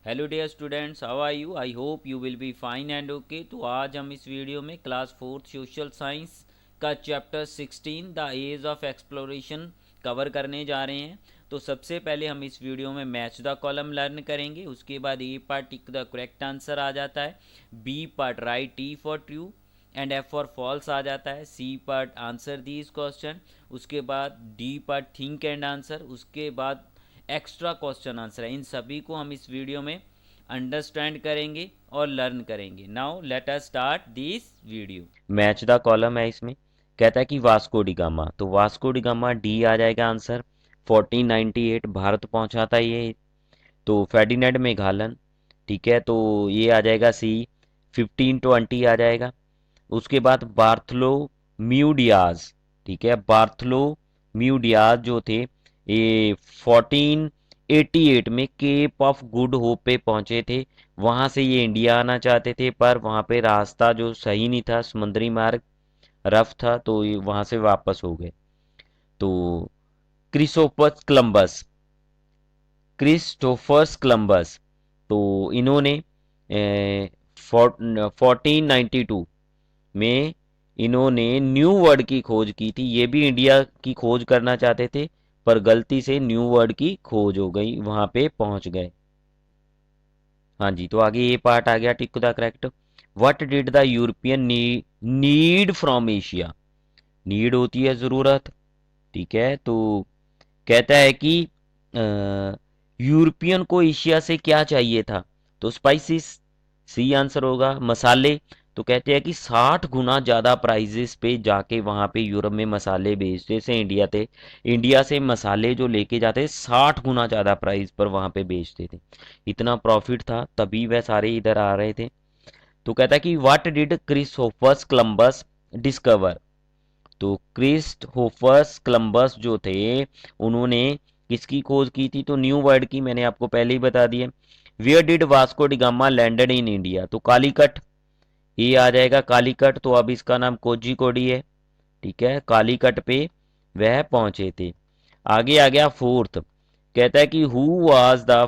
Hello dear students, how are you? I hope you will be fine and okay. तो आज हम इस video में क्लास फोर्थ सोशल साइंस का chapter 16 the age of exploration cover करने जा रहे हैं। तो सबसे पहले हम इस वीडियो में मैच द कॉलम लर्न करेंगे। उसके बाद A part tick the correct answer आ जाता है, B part write T for true and F for false आ जाता है, C part answer these question, उसके बाद D part think and answer, उसके बाद एक्स्ट्रा क्वेश्चन आंसर है। इन सभी को हम इस वीडियो में अंडरस्टैंड करेंगे और लर्न करेंगे। Now let us start this video. Match the column है इसमें। कहता है कि वास्को डी गामा, तो वास्को डी गामा डी आ जाएगा आंसर। 1498 भारत पहुंचा था ये। तो फेर्डिनेंड मेघालन, ठीक है, तो ये आ जाएगा सी। 1520 आ जाएगा। उसके बाद बार्थलो म्यू डियाज, ठीक है, बार्थलो म्यू डियाज जो थे ये 1488 में केप ऑफ गुड होप पे पहुंचे थे। वहां से ये इंडिया आना चाहते थे, पर वहां पे रास्ता जो सही नहीं था, समुद्री मार्ग रफ था, तो ये वहां से वापस हो गए। तो क्रिसोपस क्लम्बस, क्रिस्टोफर्स क्लम्बस, तो इन्होंने 1492 में इन्होंने न्यू वर्ल्ड की खोज की थी। ये भी इंडिया की खोज करना चाहते थे, पर गलती से न्यू वर्ल्ड की खोज हो गई, वहां पे पहुंच गए। हाँ जी, तो आगे ये पार्ट आ गया टिक the correct. What did the European need from Asia? Need होती है जरूरत, ठीक है। तो कहता है कि यूरोपियन को एशिया से क्या चाहिए था? तो स्पाइसिस, सी आंसर होगा। मसाले, तो कहते हैं कि 60 गुना ज़्यादा प्राइजेस पे जाके वहाँ पे यूरोप में मसाले बेचते से इंडिया थे। इंडिया से मसाले जो लेके जाते 60 गुना ज़्यादा प्राइस पर वहाँ पे बेचते थे। इतना प्रॉफिट था, तभी वह सारे इधर आ रहे थे। तो कहता है कि व्हाट डिड क्रिस्टोफर्स क्लम्बस डिस्कवर? तो क्रिस्टोफर्स क्लम्बस जो थे, उन्होंने किसकी खोज की थी? तो न्यू वर्ल्ड की, मैंने आपको पहले ही बता दिया। Where did Vasco da Gama landed in India? तो कालीकट, ये आ जाएगा कालीकट। तो अब इसका नाम कोझिकोडी है, ठीक है। कालीकट पे वह पहुंचे थे। आगे आ गया फोर्थ। कहता है कि who was the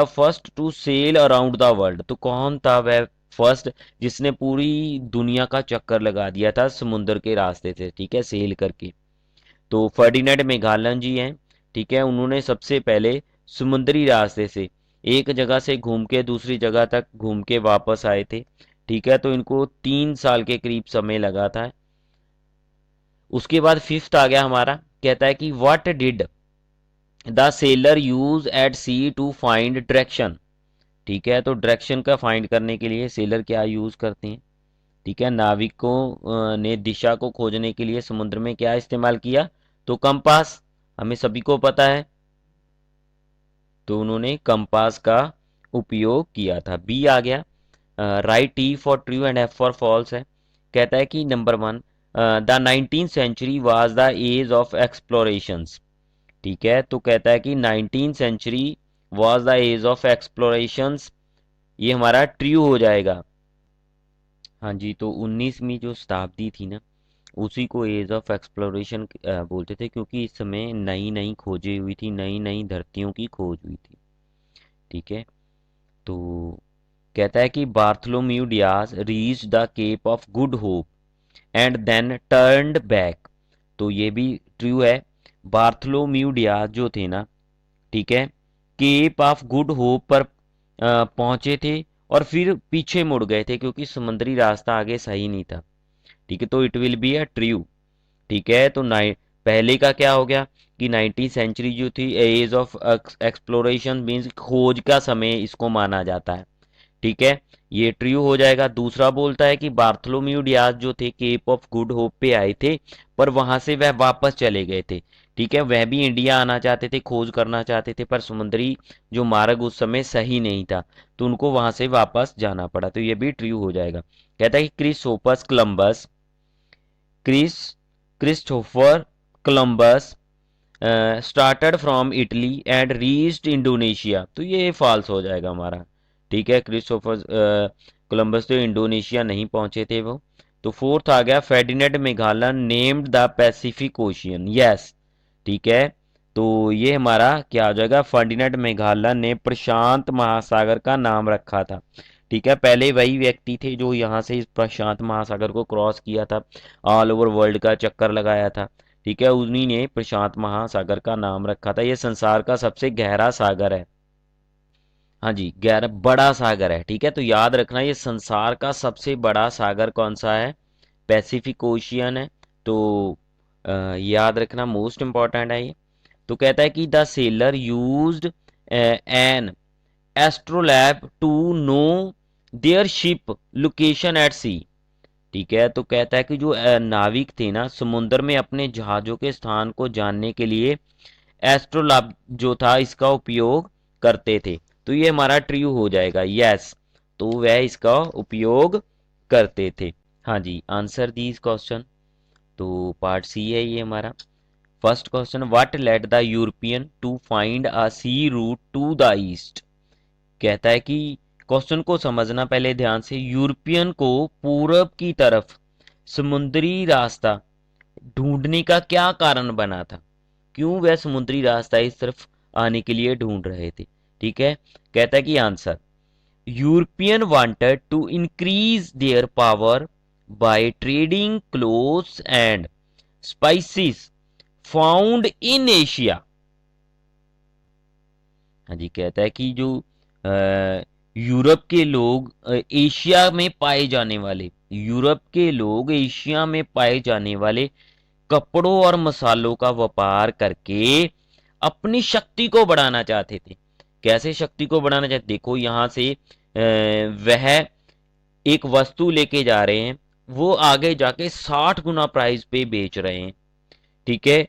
first to sail around the world? तो कौन था वह फर्स्ट जिसने पूरी दुनिया का चक्कर लगा दिया था समुद्र के रास्ते से, ठीक है, सेल करके? तो फर्डिनेंड मेगालन जी हैं, ठीक है। उन्होंने सबसे पहले समुद्री रास्ते से एक जगह से घूम के दूसरी जगह तक घूम के वापस आए थे, ठीक है। तो इनको 3 साल के करीब समय लगा था। उसके बाद फिफ्थ आ गया हमारा। कहता है कि what did the sailor use at sea to find direction? ठीक है, तो डायरेक्शन का फाइंड करने के लिए सेलर क्या यूज करते हैं? ठीक है, नाविकों ने दिशा को खोजने के लिए समुद्र में क्या इस्तेमाल किया? तो कंपास, हमें सभी को पता है। तो उन्होंने कंपास का उपयोग किया था। बी आ गया right T for true and F for false है। कहता है कि number one, the 19th century was the age of explorations, ठीक है। तो कहता है कि 19th century was the age of explorations, ये हमारा ट्रू हो जाएगा। हाँ जी, तो 19वीं जो शताब्दी थी ना, उसी को एज ऑफ एक्सप्लोरेशन बोलते थे, क्योंकि इस समय नई नई खोजें हुई थी, नई नई धरतियों की खोज हुई थी, ठीक है। तो कहता है कि Bartholomew Dias reach the Cape of Good Hope and then turned back, तो ये भी ट्रू है। बार्थलोम्यू डियाज जो थे ना, ठीक है, केप ऑफ गुड होप पर पहुंचे थे और फिर पीछे मुड़ गए थे, क्योंकि समुद्री रास्ता आगे सही नहीं था, ठीक है। तो it will be a true, ठीक है। तो पहले का क्या हो गया कि 19th सेंचुरी जो थी एज ऑफ एक्सप्लोरेशन मीन्स खोज का समय इसको माना जाता है, ठीक है, ये ट्रू हो जाएगा। दूसरा बोलता है कि बार्थलोम्यू डियाज जो थे केप ऑफ गुड होप पे आए थे, पर वहां से वह वापस चले गए थे, ठीक है। वह भी इंडिया आना चाहते थे, खोज करना चाहते थे, पर समुद्री जो मार्ग उस समय सही नहीं था, तो उनको वहां से वापस जाना पड़ा। तो ये भी ट्रू हो जाएगा। कहता है कि Christopher Columbus, Chris Christopher Columbus started from Italy and reached Indonesia, तो ये फॉल्स हो जाएगा हमारा, ठीक है। क्रिस्टोफर कोलंबस तो इंडोनेशिया नहीं पहुंचे थे वो। तो फोर्थ आ गया Ferdinand Magellan named the Pacific Ocean, yes, ठीक है। तो ये हमारा क्या हो जाएगा, फर्डिनेंड मैगेलन ने प्रशांत महासागर का नाम रखा था। ठीक है, पहले वही व्यक्ति थे जो यहाँ से इस प्रशांत महासागर को क्रॉस किया था, ऑल ओवर वर्ल्ड का चक्कर लगाया था। ठीक है, उन्हीं ने प्रशांत महासागर का नाम रखा था। ये संसार का सबसे गहरा सागर है। हाँ जी, गहरा बड़ा सागर है। ठीक है, तो याद रखना ये संसार का सबसे बड़ा सागर कौन सा है, पैसिफिक ओशियन है। तो याद रखना, मोस्ट इंपॉर्टेंट है ये। तो कहता है कि the sailor used an astrolabe to know their ship location at sea. ठीक है, तो कहता है कि जो नाविक थे ना समुद्र में अपने जहाज़ों के स्थान को जानने के लिए एस्ट्रोलैब जो था इसका उपयोग करते थे। तो ये हमारा ट्रू हो जाएगा, यस। तो वह इसका उपयोग करते थे। हाँ जी, आंसर दीज क्वेश्चन। तो पार्ट सी है ये हमारा। First question, what led the European to find a sea route to the east. कहता है कि क्वेश्चन को समझना पहले ध्यान से, यूरोपियन को पूरब की तरफ समुद्री रास्ता ढूंढने का क्या कारण बना था, क्यों वह समुद्री रास्ता इस तरफ आने के लिए ढूंढ रहे थे। ठीक है, कहता है कि answer, European wanted to increase their power by trading clothes and spices found in Asia. हाँ जी, कहता है कि जो यूरोप के लोग एशिया में पाए जाने वाले, यूरोप के लोग एशिया में पाए जाने वाले कपड़ों और मसालों का व्यापार करके अपनी शक्ति को बढ़ाना चाहते थे। कैसे शक्ति को बढ़ाना चाहते, देखो यहाँ से वह एक वस्तु लेके जा रहे हैं, वो आगे जाके 60 गुना प्राइस पे बेच रहे हैं। ठीक है,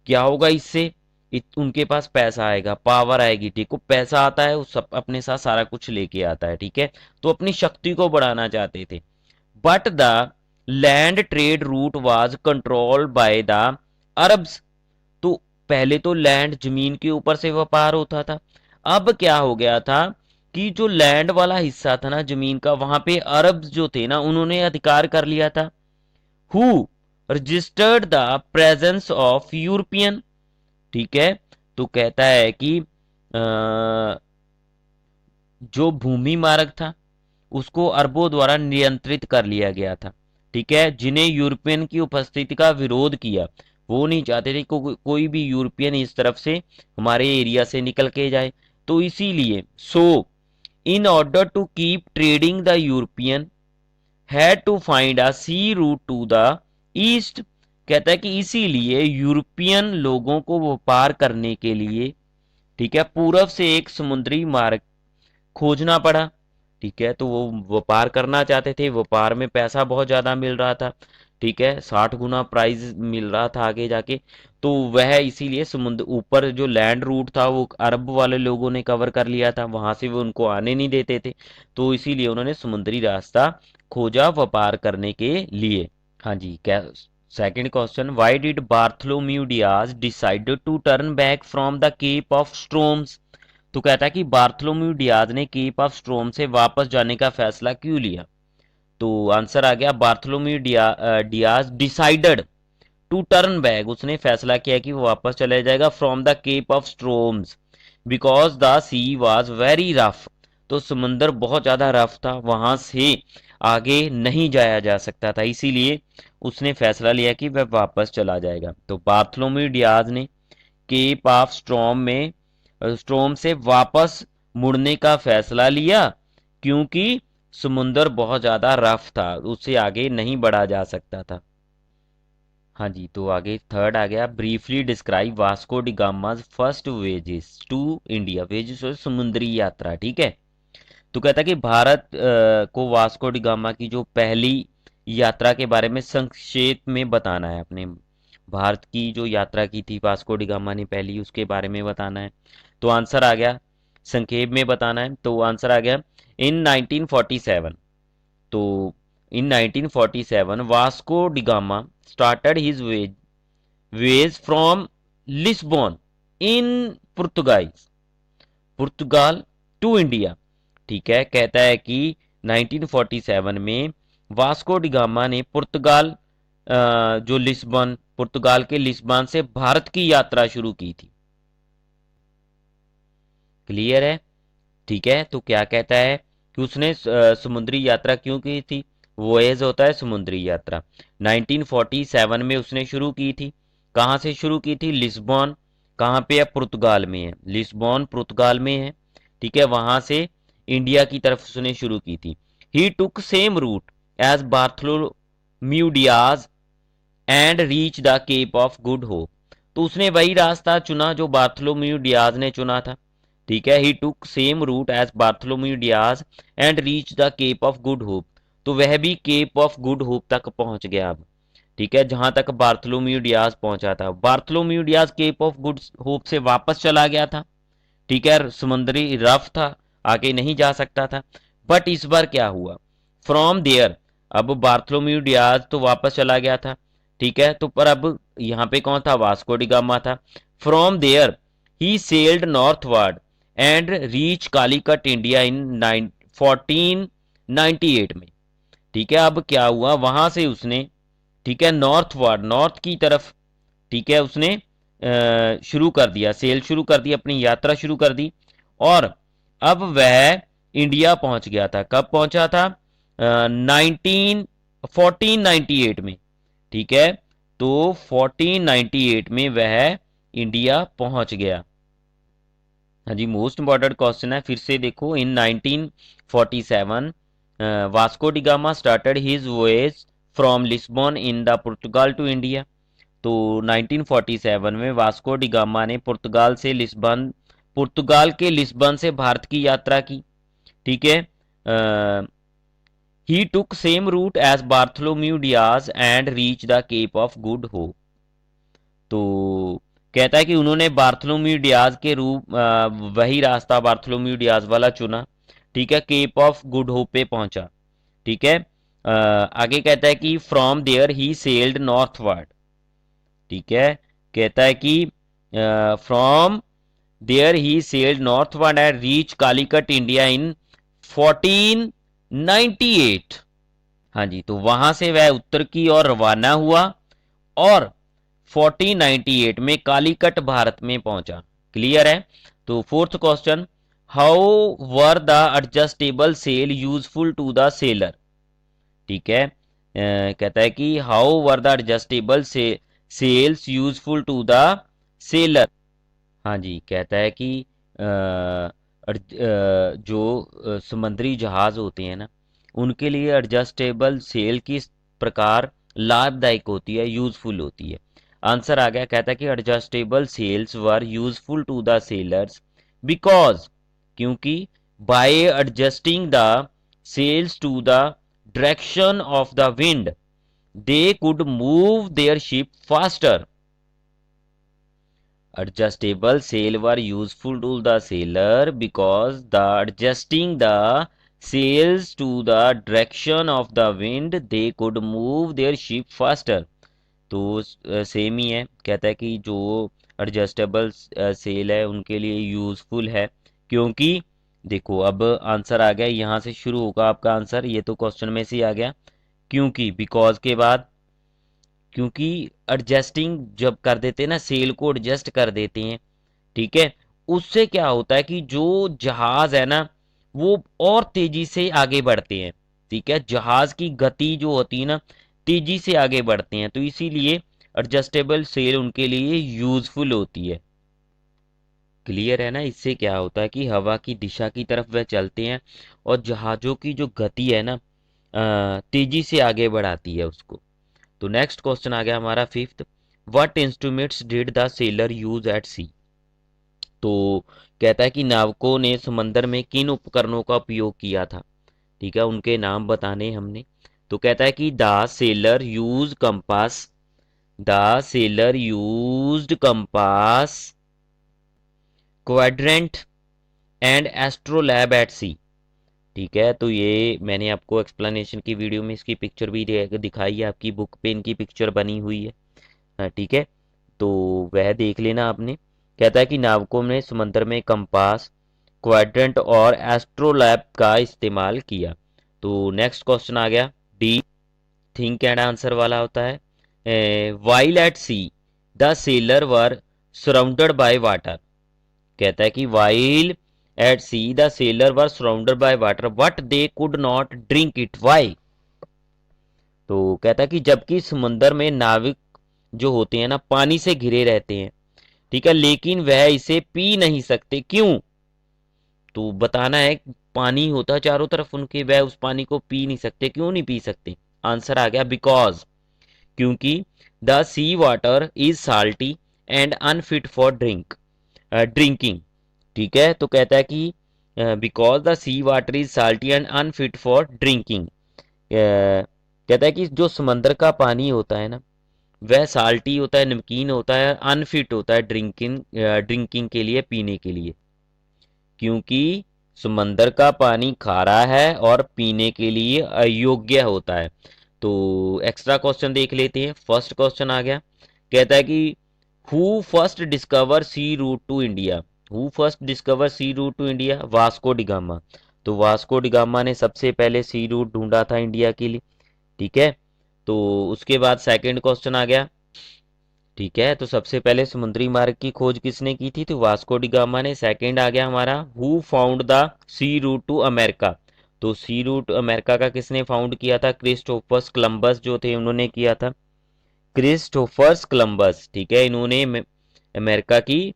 क्या होगा इससे, उनके पास पैसा आएगा, पावर आएगी। ठीक है, पैसा आता है वो सब अपने साथ सारा कुछ लेके आता है। ठीक है, तो अपनी शक्ति को बढ़ाना चाहते थे। But the land trade route was controlled by the Arabs. तो पहले तो लैंड जमीन के ऊपर से व्यापार होता था, अब क्या हो गया था कि जो लैंड वाला हिस्सा था ना जमीन का, वहां पे अरब जो थे ना उन्होंने अधिकार कर लिया था। Who registered the presence of European. ठीक है, तो कहता है कि जो भूमि मार्ग था उसको अरबों द्वारा नियंत्रित कर लिया गया था। ठीक है, जिन्हें यूरोपियन की उपस्थिति का विरोध किया, वो नहीं चाहते थे कोई भी यूरोपियन इस तरफ से हमारे एरिया से निकल के जाए। तो इसीलिए so in order to keep trading the European had to find a sea route to the east. कहता है कि इसीलिए यूरोपियन लोगों को व्यापार करने के लिए, ठीक है, पूरब से एक समुद्री मार्ग खोजना पड़ा। ठीक है, तो वो व्यापार करना चाहते थे, व्यापार में पैसा बहुत ज़्यादा मिल रहा था। ठीक है, 60 गुना प्राइस मिल रहा था आगे जाके। तो वह इसीलिए समुद्र ऊपर जो लैंड रूट था वो अरब वाले लोगों ने कवर कर लिया था, वहां से वो उनको आने नहीं देते थे। तो इसीलिए उन्होंने समुद्री रास्ता खोजा व्यापार करने के लिए। हाँ जी, क्या second question, why did Bartholomew Dias decided to turn back from the Cape of Storms. तो कहता है कि बार्थलोम्यू डियाज ने केप ऑफ स्ट्रोम से वापस जाने का फैसला क्यों लिया। तो आंसर आ गया, Bartholomew Dias decided to turn back, उसने फैसला किया कि वो वापस चले जाएगा from the Cape of Storms because the sea was very rough. तो समंदर बहुत ज्यादा रफ था, वहां से आगे नहीं जाया जा सकता था, इसीलिए उसने फैसला लिया कि वह वापस चला जाएगा। तो बार्थलोम्यू डियाज ने केप ऑफ स्ट्रोम से वापस मुड़ने का फैसला लिया क्योंकि समुंदर बहुत ज्यादा रफ था, उससे आगे नहीं बढ़ा जा सकता था। हाँ जी, तो आगे थर्ड आ गया, briefly describe Vasco da Gama's first voyages to India. Voyages समुद्री यात्रा। ठीक है, तो कहता है कि भारत को वास्को डी गामा की जो पहली यात्रा के बारे में संक्षेप में बताना है। अपने भारत की जो यात्रा की थी वास्को डी गामा ने पहली, उसके बारे में बताना है। तो आंसर आ गया, संक्षेप में बताना है। तो आंसर आ गया इन 1947। तो in 1947 Vasco da Gama started his ways from Lisbon in Portugal Portugal to India. ठीक है, कहता है कि 1947 में वास्को डी गामा ने जो लिस्बन, पुर्तगाल के लिस्बन से भारत की यात्रा शुरू की थी। क्लियर है? ठीक है, तो क्या कहता है कि उसने समुद्री यात्रा क्यों की थी? वोएज होता है समुद्री यात्रा। 1947 में उसने शुरू की थी। कहाँ से शुरू की थी? लिस्बॉन। कहाँ पे है? पुर्तगाल में है। लिस्बॉन पुर्तगाल में है। ठीक है, वहां से इंडिया की तरफ उसने शुरू की थी। He took same route as Bartholomew Dias and reach the Cape of Good Hope. तो उसने वही रास्ता चुना जो बार्थलोम्यू डियाज ने चुना था। ठीक है, he took same route as Bartholomew Dias and reach the Cape of Good Hope. तो वह भी केप ऑफ गुड होप तक पहुंच गया अब। ठीक है, जहां तक बार्थलोम्यू डियाज पहुंचा था। Bartholomew Dias Cape of Good Hope से वापस चला गया था। ठीक है, समुद्री रफ था, आगे नहीं जा सकता था। बट इस बार क्या हुआ? फ्रॉम देयर, अब बार्थलोम्यू डियाज तो वापस चला गया था। ठीक है, तो पर अब यहाँ पे कौन था? वास्को डी गामा था। From there he sailed northward and reach Calicut India in 1498 में। ठीक है, अब क्या हुआ? वहां से उसने, ठीक है, नॉर्थवर्ड, नॉर्थ की तरफ, ठीक है, उसने शुरू कर दिया, सेल शुरू कर दी, अपनी यात्रा शुरू कर दी। और अब वह इंडिया पहुंच गया था। कब पहुंचा था? 1498 में। ठीक है, तो 1498 में वह इंडिया पहुंच गया। हाँ जी, मोस्ट इम्पॉर्टेंट क्वेश्चन है, फिर से देखो। In 1947 Vasco da Gama started his voyage from Lisbon in the Portugal to India. तो 1947 में वास्को डी गामा ने पुर्तगाल के लिस्बन से भारत की यात्रा की। ठीक है, he took same route as Bartholomew Dias and reach the Cape of Good Hope. तो कहता है कि उन्होंने बार्थलोम्यू डियाज के रूप वही रास्ता बार्थलोम्यू डियाज वाला चुना। ठीक है, केप ऑफ गुड होप पे पहुंचा। ठीक है, आगे कहता है कि from there he sailed northward. ठीक है, कहता है कि from there he sailed northward and reach Calicut India in 1498। हाँ जी, तो वहां से वह उत्तर की ओर रवाना हुआ और 1498 में कालीकट भारत में पहुंचा। क्लियर है? तो fourth question, how were the adjustable sail useful to the sailor? ठीक है, कहता है कि how were the adjustable sails useful to the sailor. हाँ जी, कहता है कि जो समुद्री जहाज होते हैं ना, उनके लिए एडजस्टेबल सेल किस प्रकार लाभदायक होती है, यूजफुल होती है? आंसर आ गया, कहता है कि adjustable sails were useful to the sailors because, क्योंकि by adjusting the sails to the direction of the wind they could move their ship faster. Adjustable sail were useful to the sailor because the adjusting the sails to the direction of the wind they could move their ship faster। तो same ही है, कहता है कि जो adjustable cell है उनके लिए useful है, क्योंकि देखो अब आंसर आ गया, यहाँ से शुरू होगा आपका आंसर, ये तो क्वेश्चन में से ही आ गया। क्योंकि बिकॉज के बाद, क्योंकि एडजस्टिंग जब कर देते हैं ना, सेल को एडजस्ट कर देते हैं, ठीक है, उससे क्या होता है कि जो जहाज है ना, वो और तेजी से आगे बढ़ते हैं। ठीक है, जहाज की गति जो होती है ना, तेजी से आगे बढ़ते हैं, तो इसीलिए एडजस्टेबल सेल उनके लिए यूजफुल होती है। क्लियर है ना? इससे क्या होता है कि हवा की दिशा की तरफ वह चलते हैं और जहाजों की जो गति है ना, तेजी से आगे बढ़ाती है उसको। तो नेक्स्ट क्वेश्चन आ गया हमारा fifth, what instruments did the sailor use at sea? तो कहता है कि नाविकों ने समंदर में किन उपकरणों का उपयोग किया था? ठीक है, उनके नाम बताने हमने। तो कहता है कि the sailor use compass, the sailor used compass, quadrant and astrolabe at sea. ठीक है, तो ये मैंने आपको एक्सप्लेनेशन की वीडियो में इसकी पिक्चर भी दिखाई है, आपकी बुक पे इनकी पिक्चर बनी हुई है। हाँ, ठीक है, तो वह देख लेना आपने। कहता है कि नाविकों ने समंदर में कंपास, क्वाड्रेंट और एस्ट्रोलैब का इस्तेमाल किया। तो नेक्स्ट क्वेश्चन आ गया डी, थिंक एंड आंसर वाला होता है। While at see the seller were surrounded by water. कहता है कि while at see the seller were surrounded by water but they could not drink it why. तो कहता है कि जबकि समुंदर में नाविक जो होते हैं ना पानी से घिरे रहते हैं, ठीक है, लेकिन वह इसे पी नहीं सकते, क्यों? तो बताना है, पानी होता है चारों तरफ उनके, वह उस पानी को पी नहीं सकते, क्यों नहीं पी सकते? आंसर आ गया बिकॉज, क्योंकि the sea water is salty and unfit for drinking. ठीक है, तो कहता है कि because the sea water is salty and unfit for drinking. कहता है कि जो समंदर का पानी होता है ना, वह साल्टी होता है, नमकीन होता है, अनफिट होता है ड्रिंकिंग के लिए, पीने के लिए, क्योंकि समंदर का पानी खारा है और पीने के लिए अयोग्य होता है। तो एक्स्ट्रा क्वेश्चन देख लेते हैं। फर्स्ट क्वेश्चन आ गया, कहता है कि who first discover sea route to India. Who first discover sea route to India? Vasco da Gama. तो वास्को डिगामा ने सबसे पहले सी रूट ढूंढा था इंडिया के लिए। ठीक है, तो उसके बाद सेकंड क्वेश्चन आ गया। ठीक है, तो सबसे पहले समुद्री मार्ग की खोज किसने की थी? तो वास्को डी गामा ने। सेकंड आ गया हमारा, who found the sea route to America. तो सी रूट अमेरिका का किसने फाउंड किया था? क्रिस्टोफर्स कोलंबस जो थे उन्होंने किया था, क्रिस्टोफर्स कोलंबस। ठीक है, इन्होंने अमेरिका की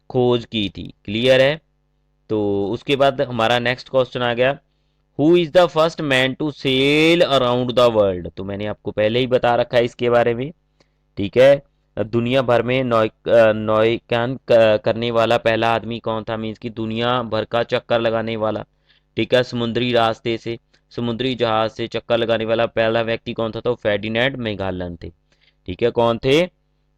खोज की थी। क्लियर है? तो उसके बाद हमारा नेक्स्ट क्वेश्चन आ गया, who is the first man to sail around the world. तो मैंने आपको पहले ही बता रखा है इसके बारे में। ठीक है, दुनिया भर में नौकायन करने वाला पहला आदमी कौन था? मीन्स कि दुनिया भर का चक्कर लगाने वाला। ठीक है, समुद्री रास्ते से, समुद्री जहाज से चक्कर लगाने वाला पहला व्यक्ति कौन था? तो फेर्डिनेंड मैगेलन थे। ठीक है, कौन थे?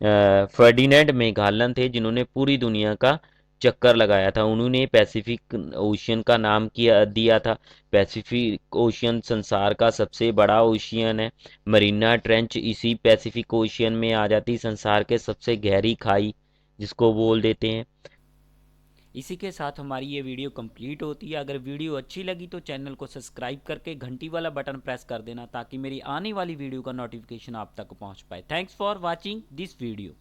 फर्डिनेंड मैगेलन थे, जिन्होंने पूरी दुनिया का चक्कर लगाया था। उन्होंने पैसिफिक ओशियन का नाम किया दिया था। पैसिफिक ओशियन संसार का सबसे बड़ा ओशियन है। मरीना ट्रेंच इसी पैसिफिक ओशियन में आ जाती, संसार के सबसे गहरी खाई जिसको बोल देते हैं। इसी के साथ हमारी ये वीडियो कंप्लीट होती है। अगर वीडियो अच्छी लगी तो चैनल को सब्सक्राइब करके घंटी वाला बटन प्रेस कर देना, ताकि मेरी आने वाली वीडियो का नोटिफिकेशन आप तक पहुंच पाए। Thanks for watching this video.